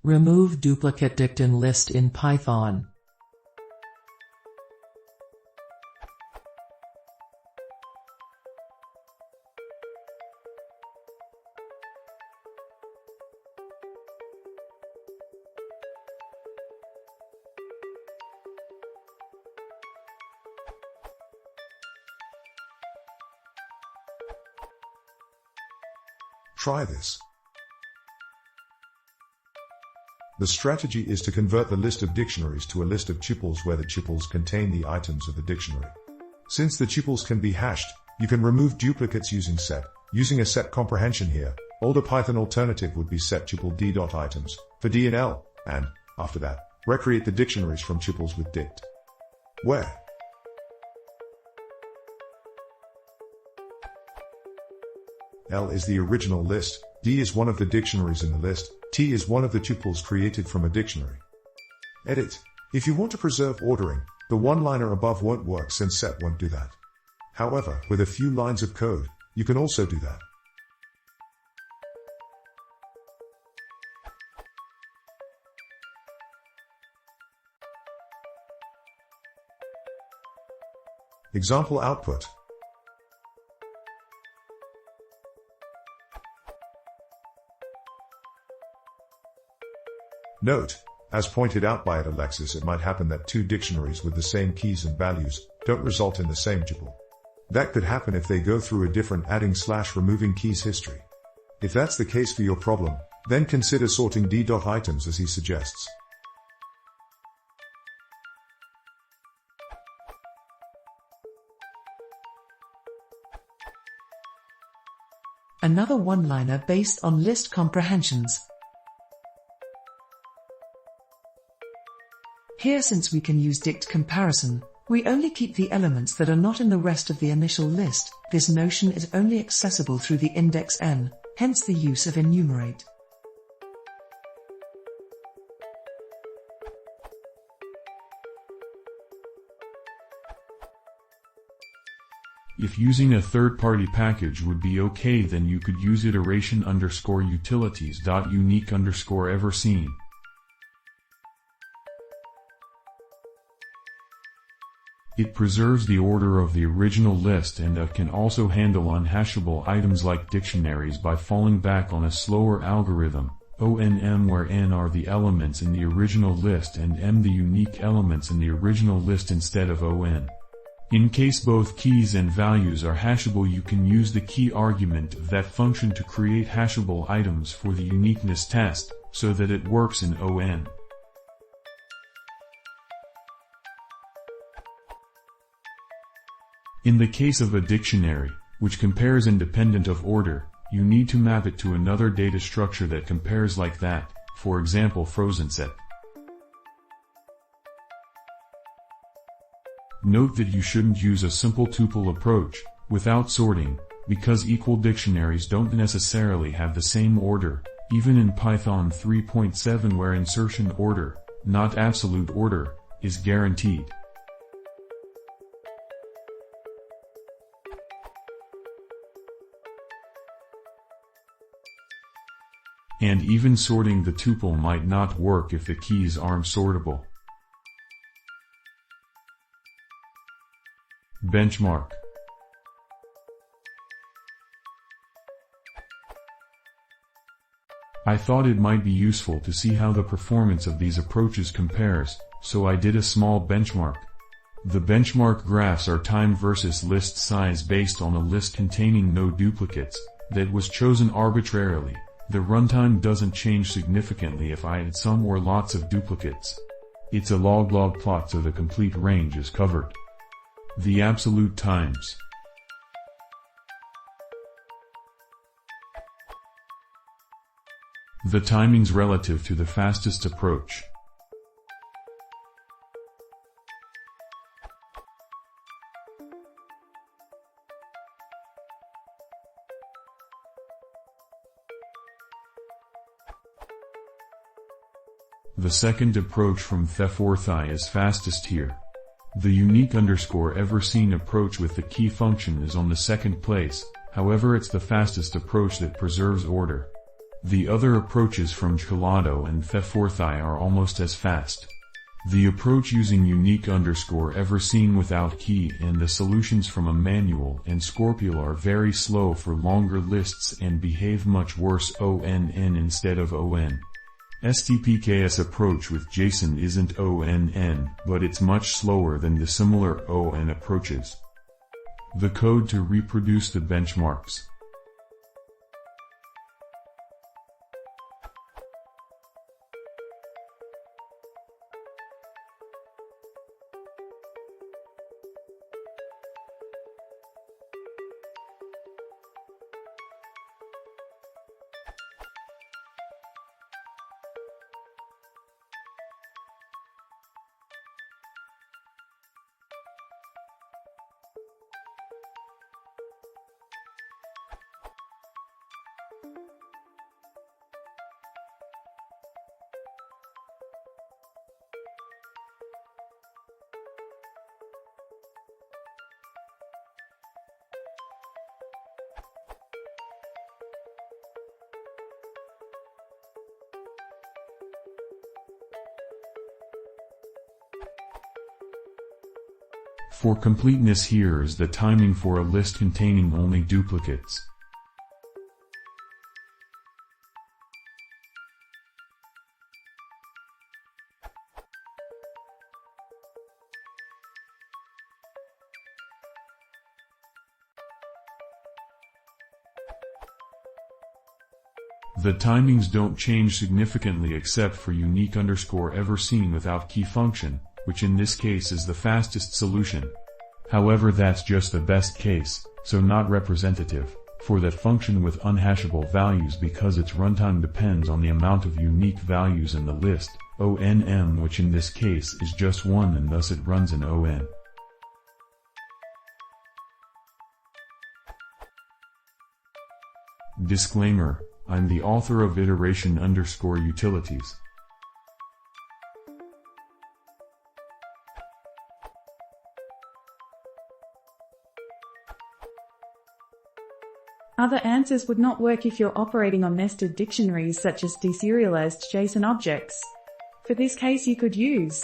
Remove duplicate dict in list in Python. Try this. The strategy is to convert the list of dictionaries to a list of tuples where the tuples contain the items of the dictionary. Since the tuples can be hashed, you can remove duplicates using set. Using a set comprehension here, older Python alternative would be set tuple d.items for d and l, and, after that, recreate the dictionaries from tuples with dict. Where L is the original list, D is one of the dictionaries in the list, T is one of the tuples created from a dictionary. Edit. If you want to preserve ordering, the one-liner above won't work since set won't do that. However, with a few lines of code, you can also do that. Example output. Note, as pointed out by Alexis, it might happen that two dictionaries with the same keys and values don't result in the same tuple. That could happen if they go through a different adding/removing keys history. If that's the case for your problem, then consider sorting d.items as he suggests. Another one-liner based on list comprehensions. Here, since we can use dict comparison, we only keep the elements that are not in the rest of the initial list. This notion is only accessible through the index n, hence the use of enumerate. If using a third-party package would be okay, then you could use iteration_utilities.unique_everseen. It preserves the order of the original list and can also handle unhashable items like dictionaries by falling back on a slower algorithm, ONM, where n are the elements in the original list and m the unique elements in the original list instead of on. In case both keys and values are hashable, you can use the key argument of that function to create hashable items for the uniqueness test, so that it works in on. In the case of a dictionary, which compares independent of order, you need to map it to another data structure that compares like that, for example frozen set. Note that you shouldn't use a simple tuple approach, without sorting, because equal dictionaries don't necessarily have the same order, even in Python 3.7 where insertion order, not absolute order, is guaranteed. And even sorting the tuple might not work if the keys aren't sortable. Benchmark. I thought it might be useful to see how the performance of these approaches compares, so I did a small benchmark. The benchmark graphs are time versus list size based on a list containing no duplicates, that was chosen arbitrarily. The runtime doesn't change significantly if I add some or lots of duplicates. It's a log-log plot so the complete range is covered. The absolute times. The timings relative to the fastest approach. The second approach from the4th is fastest here. The unique_everseen approach with the key function is on the second place, however it's the fastest approach that preserves order. The other approaches from Chelado and Pfefforthai are almost as fast. The approach using unique underscore ever seen without key and the solutions from Emmanuel and Scorpial are very slow for longer lists and behave much worse ONN instead of ON. STPK's approach with JSON isn't ONN, but it's much slower than the similar ON approaches. The code to reproduce the benchmarks. For completeness, here is the timing for a list containing only duplicates. The timings don't change significantly except for unique underscore ever seen without key function, which in this case is the fastest solution. However, that's just the best case, so not representative, for that function with unhashable values because its runtime depends on the amount of unique values in the list, ONM, which in this case is just 1 and thus it runs in ON. Disclaimer: I'm the author of iteration underscore utilities. Other answers would not work if you're operating on nested dictionaries such as deserialized JSON objects. For this case, you could use